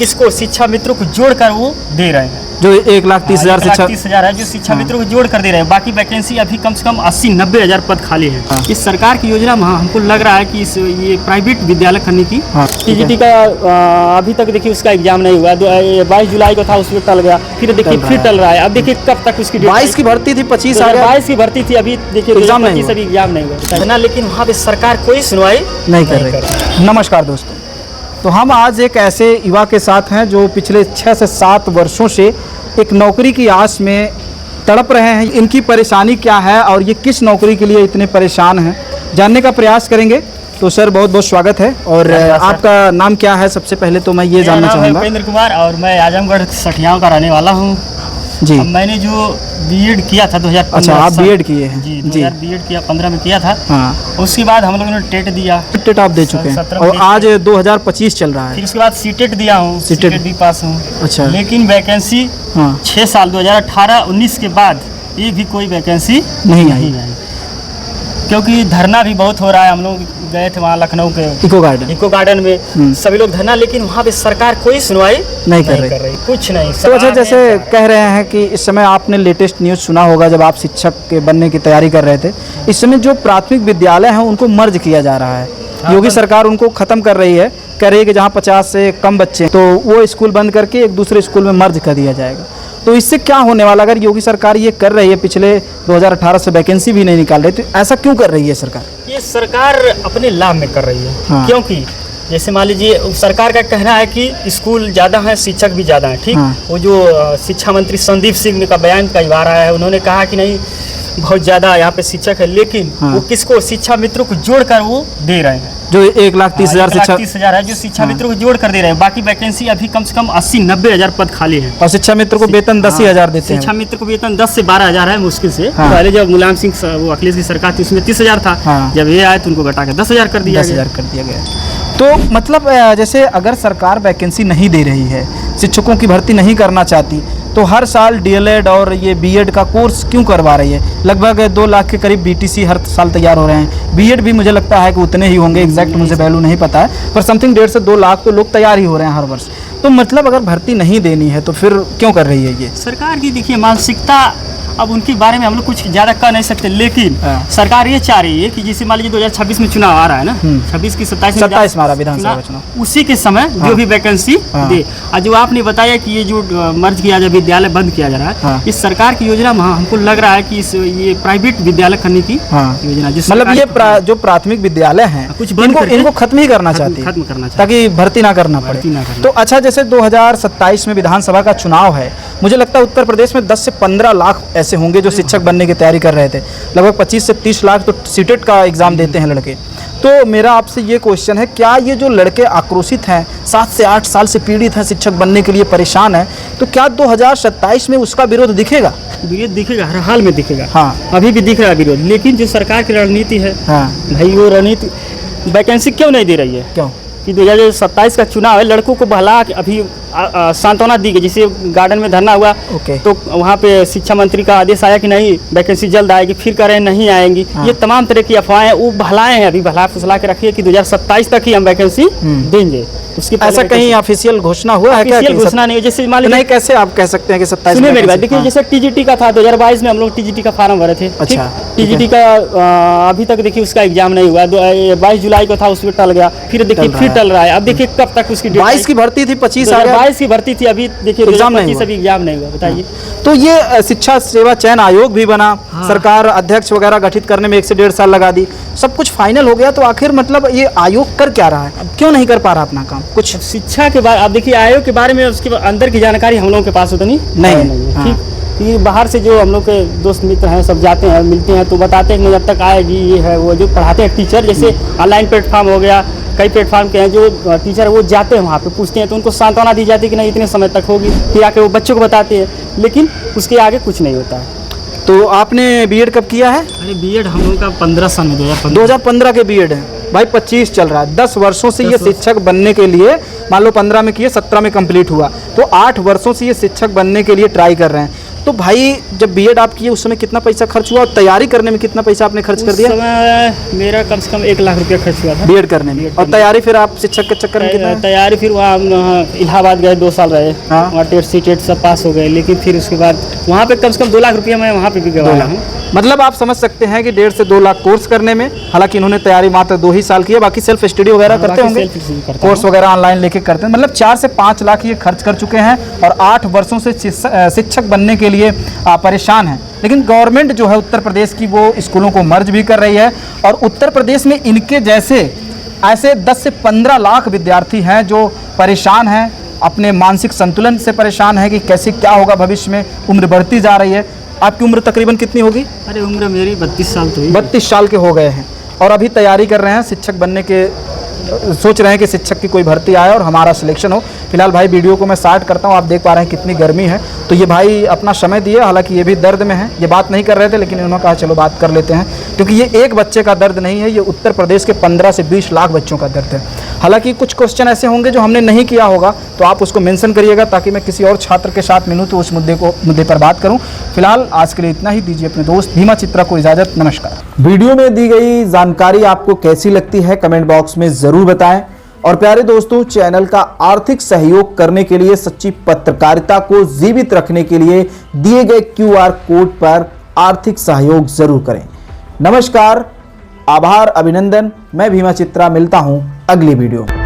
किसको शिक्षा मित्रों को जोड़कर वो दे रहे हैं, जो 1,30,000 शिक्षा 1,30,000 है जो शिक्षा मित्रों को जोड़ कर दे रहे हैं। बाकी वैकेंसी अभी कम से कम 80-90 हज़ार पद खाली है। इस सरकार की योजना में हमको लग रहा है कि ये प्राइवेट विद्यालय करने की। टीजीटी का अभी तक देखिए उसका एग्जाम नहीं हुआ, 22 जुलाई को था, उसमें टल गया, फिर देखिए फिर टल रहा है। अब देखिए कब तक उसकी 22 की भर्ती थी, 25 आ गया, 22 की भर्ती थी, अभी देखिए एग्जाम नहीं हुआ, लेकिन वहाँ पे सरकार कोई सुनवाई नहीं कर रही। नमस्कार दोस्तों, तो हम आज एक ऐसे युवा के साथ हैं जो पिछले 6 से 7 वर्षों से एक नौकरी की आस में तड़प रहे हैं। इनकी परेशानी क्या है और ये किस नौकरी के लिए इतने परेशान हैं, जानने का प्रयास करेंगे। तो सर बहुत बहुत स्वागत है। और आपका नाम क्या है? सबसे पहले तो मैं ये जानना चाहूँगा। उपेंद्र कुमार, और मैं आजमगढ़ सठियाओं का रहने वाला हूँ जी। मैंने जो बीएड किया था 2015। अच्छा, आप बीएड किए हैं? जी, 2000 बीएड किया, 15 में किया था। हाँ। उसके बाद हम लोगों ने टेट दिया। टेट आप दे चुके हैं और आज 2025 चल रहा है। फिर उसके बाद सीटेट दिया हूँ, सीटेट भी पास हूँ। अच्छा। लेकिन वैकेंसी 6 साल 2018-19 के बाद ये भी कोई वैकेंसी नहीं आई, क्योंकि धरना भी बहुत हो रहा है। हम लोग गए थे वहाँ लखनऊ के इको गार्डन में, सभी लोग धरना, लेकिन वहाँ पे सरकार कोई सुनवाई नहीं कर रही, कुछ नहीं। तो अच्छा, जैसे कह रहे हैं कि इस समय आपने लेटेस्ट न्यूज़ सुना होगा, जब आप शिक्षक के बनने की तैयारी कर रहे थे, इस समय जो प्राथमिक विद्यालय हैं उनको मर्ज किया जा रहा है। योगी सरकार उनको ख़त्म कर रही है, कह रही है कि जहाँ 50 से कम बच्चे तो वो स्कूल बंद करके एक दूसरे स्कूल में मर्ज कर दिया जाएगा। तो इससे क्या होने वाला? अगर योगी सरकार ये कर रही है, पिछले 2018 से वैकेंसी भी नहीं निकाल रही, तो ऐसा क्यों कर रही है सरकार? ये सरकार अपने लाभ में कर रही है। हाँ। क्योंकि जैसे मान लीजिए सरकार का कहना है कि स्कूल ज़्यादा हैं, शिक्षक भी ज़्यादा हैं, ठीक। हाँ। वो जो शिक्षा मंत्री संदीप सिंह का बयान कई बार आया है, उन्होंने कहा कि नहीं बहुत ज़्यादा यहाँ पे शिक्षक है, लेकिन वो किसको शिक्षा मित्रों को जोड़कर वो दे रहे हैं, जो 1,30,000 1,30,000 है जो शिक्षा मित्रों को जोड़ कर दे रहे हैं। बाकी वैकेंसी अभी कम से कम 80-90 हज़ार पद खाली है। और शिक्षा मित्र को वेतन 10,000 देते हैं। शिक्षा मित्र को वेतन 10 से 12 हज़ार है मुश्किल से। पहले जब मुलायम सिंह वो अखिलेश की सरकार थी उसमें 30,000 था, जब ये आए तो उनको घटा के 10,000 कर दिया गया। तो मतलब जैसे अगर सरकार वैकेंसी नहीं दे रही है, शिक्षकों की भर्ती नहीं करना चाहती, तो हर साल डीएलएड और ये बीएड का कोर्स क्यों करवा रही है? लगभग 2 लाख के करीब बीटीसी हर साल तैयार हो रहे हैं। बीएड भी मुझे लगता है कि उतने ही होंगे, एग्जैक्ट मुझे वैल्यू नहीं पता है, पर समथिंग 1.5 से 2 लाख तो लोग तैयार ही हो रहे हैं हर वर्ष। तो मतलब अगर भर्ती नहीं देनी है तो फिर क्यों कर रही है ये सरकार की? देखिए मानसिकता, अब उनके बारे में हम लोग कुछ ज़्यादा कह नहीं सकते, लेकिन सरकार ये चाह रही है कि जैसे मान लीजिए 2026 में चुनाव आ रहा है ना, 26 की 27 में विधानसभा चुनाव, उसी के समय जो भी वैकेंसी दे। और जो आपने बताया कि ये जो मर्ज किया जा, विद्यालय बंद किया जा रहा है, इस सरकार की योजना में हमको लग रहा है कि ये प्राइवेट विद्यालय करने की योजना, मतलब ये जो प्राथमिक विद्यालय है कुछ इनको खत्म ही करना चाहती है, ताकि भर्ती ना करना पड़े। तो अच्छा, जैसे 2027 में विधानसभा का चुनाव है, मुझे लगता है उत्तर प्रदेश में 10 से 15 लाख ऐसे होंगे जो शिक्षक बनने की तैयारी कर रहे थे। लगभग 25 से 30 लाख तो सीटेट का एग्ज़ाम देते हैं लड़के। तो मेरा आपसे ये क्वेश्चन है, क्या ये जो लड़के आक्रोशित हैं, 7 से 8 साल से पीड़ित हैं, शिक्षक बनने के लिए परेशान हैं, तो क्या 2027 में उसका विरोध दिखेगा? विरोध दिखेगा, हर हाल में दिखेगा। हाँ, अभी भी दिख रहा है विरोध, लेकिन जो सरकार की रणनीति है, भाई वो रणनीति वैकेंसी क्यों नहीं दे रही है? क्यों कि 2027 का चुनाव है, लड़कों को बहला अभी सांत्वना दी गई। जैसे गार्डन में धरना हुआ, तो वहाँ पे शिक्षा मंत्री का आदेश आया कि नहीं वैकेंसी जल्द आएगी, फिर कह रहे हैं नहीं आएंगी। ये तमाम तरह की अफवाहें वो बहलाए हैं, अभी बहला फुसला के रखिए कि 2027 तक ही हम वैकेंसी देंगे। उसकी ऐसा कहीं ऑफिशियल घोषणा हुआ है क्या? घोषणा नहीं, जैसे मान लीजिए, कैसे आप कह सकते हैं कि 27? सुनिए मेरी बात, देखिए जैसे टीजीटी का था 2022 में, हम लोग टीजीटी का फार्म भरे थे। अच्छा, टीजीटी का अभी तक देखिए उसका एग्जाम नहीं हुआ, 22 जुलाई को था, उसमें टल गया, फिर देखिए फिर टल रहा है। अब देखिए कब तक उसकी 22 की भर्ती थी, 22 की भर्ती थी, अभी देखिए एग्जाम नहीं हुआ। बताइए। तो ये शिक्षा सेवा चयन आयोग भी बना, सरकार अध्यक्ष वगैरह गठित करने में 1 से 1.5 साल लगा दी, सब कुछ फाइनल हो गया, तो आखिर मतलब ये आयोग कर क्या रहा है? क्यों नहीं कर पा रहा अपना काम? कुछ शिक्षा के बारे, आप देखिए आयोग के बारे में उसके अंदर की जानकारी हम लोगों के पास उतनी नहीं है, ठीक। कि बाहर से जो हम लोग के दोस्त मित्र हैं सब जाते हैं, मिलते हैं, तो बताते हैं कि जब तक आएगी ये है वो, जो पढ़ाते हैं टीचर, जैसे ऑनलाइन प्लेटफॉर्म हो गया, कई प्लेटफॉर्म के हैं, जो टीचर वो जाते हैं वहाँ पे, पूछते हैं, तो उनको सांत्वना दी जाती है कि नहीं इतने समय तक होगी, फिर आके वो बच्चों को बताते हैं, लेकिन उसके आगे कुछ नहीं होता है। तो आपने बीएड कब किया है? अरे बीएड हम लोग का 15 साल में 2015 के बीएड है भाई, 25 चल रहा है। 10 वर्षों से ये शिक्षक बनने के लिए, मान लो 15 में किए, 17 में कंप्लीट हुआ, तो 8 वर्षों से ये शिक्षक बनने के लिए ट्राई कर रहे हैं। तो भाई जब बीएड आप किए उस समय कितना पैसा खर्च हुआ और तैयारी करने में कितना पैसा आपने खर्च कर दिया? उस समय मेरा कम से कम 1 लाख रुपया खर्च हुआ था बीएड करने में। और तैयारी फिर आप शिक्षक के चक्कर में कितना? तैयारी फिर वहाँ इलाहाबाद गए, 2 साल रहे, वहाँ टेट सी सब पास हो गए, लेकिन फिर उसके बाद वहाँ पे कम से कम 2 लाख रुपया मैं वहाँ पे भी गवाया हूँ। मतलब आप समझ सकते हैं कि 1.5 से 2 लाख कोर्स करने में, हालांकि इन्होंने तैयारी मात्र 2 ही साल की है, बाकी सेल्फ स्टडी वगैरह करते होंगे, कोर्स वगैरह ऑनलाइन लेके करते हैं। मतलब 4 से 5 लाख ये खर्च कर चुके हैं और 8 वर्षों से शिक्षक बनने के लिए परेशान हैं। लेकिन गवर्नमेंट जो है उत्तर प्रदेश की वो स्कूलों को मर्ज भी कर रही है और उत्तर प्रदेश में इनके जैसे ऐसे 10 से 15 लाख विद्यार्थी हैं जो परेशान हैं, अपने मानसिक संतुलन से परेशान है कि कैसे क्या होगा भविष्य में। उम्र बढ़ती जा रही है। आपकी उम्र तकरीबन कितनी होगी? अरे उम्र मेरी 32 साल तो हुई। 32 साल के हो गए हैं और अभी तैयारी कर रहे हैं शिक्षक बनने के, सोच रहे हैं कि शिक्षक की कोई भर्ती आए और हमारा सिलेक्शन हो। फिलहाल भाई वीडियो को मैं स्टार्ट करता हूँ। आप देख पा रहे हैं कितनी गर्मी है, तो ये भाई अपना समय दिए, हालांकि ये भी दर्द में है, ये बात नहीं कर रहे थे लेकिन इन्होंने कहा चलो बात कर लेते हैं, क्योंकि ये एक बच्चे का दर्द नहीं है, ये उत्तर प्रदेश के 15 से 20 लाख बच्चों का दर्द है। हालांकि कुछ क्वेश्चन ऐसे होंगे जो हमने नहीं किया होगा, तो आप उसको मेंशन करिएगा ताकि मैं किसी और छात्र के साथ मिलूँ तो उस मुद्दे पर बात करूँ। फिलहाल आज के लिए इतना ही। दीजिए अपने दोस्त भीमा चित्रा को इजाज़त। नमस्कार। वीडियो में दी गई जानकारी आपको कैसी लगती है कमेंट बॉक्स में ज़रूर बताएं। और प्यारे दोस्तों, चैनल का आर्थिक सहयोग करने के लिए, सच्ची पत्रकारिता को जीवित रखने के लिए दिए गए QR कोड पर आर्थिक सहयोग जरूर करें। नमस्कार, आभार, अभिनंदन। मैं भीमा चित्रा, मिलता हूं अगली वीडियो में।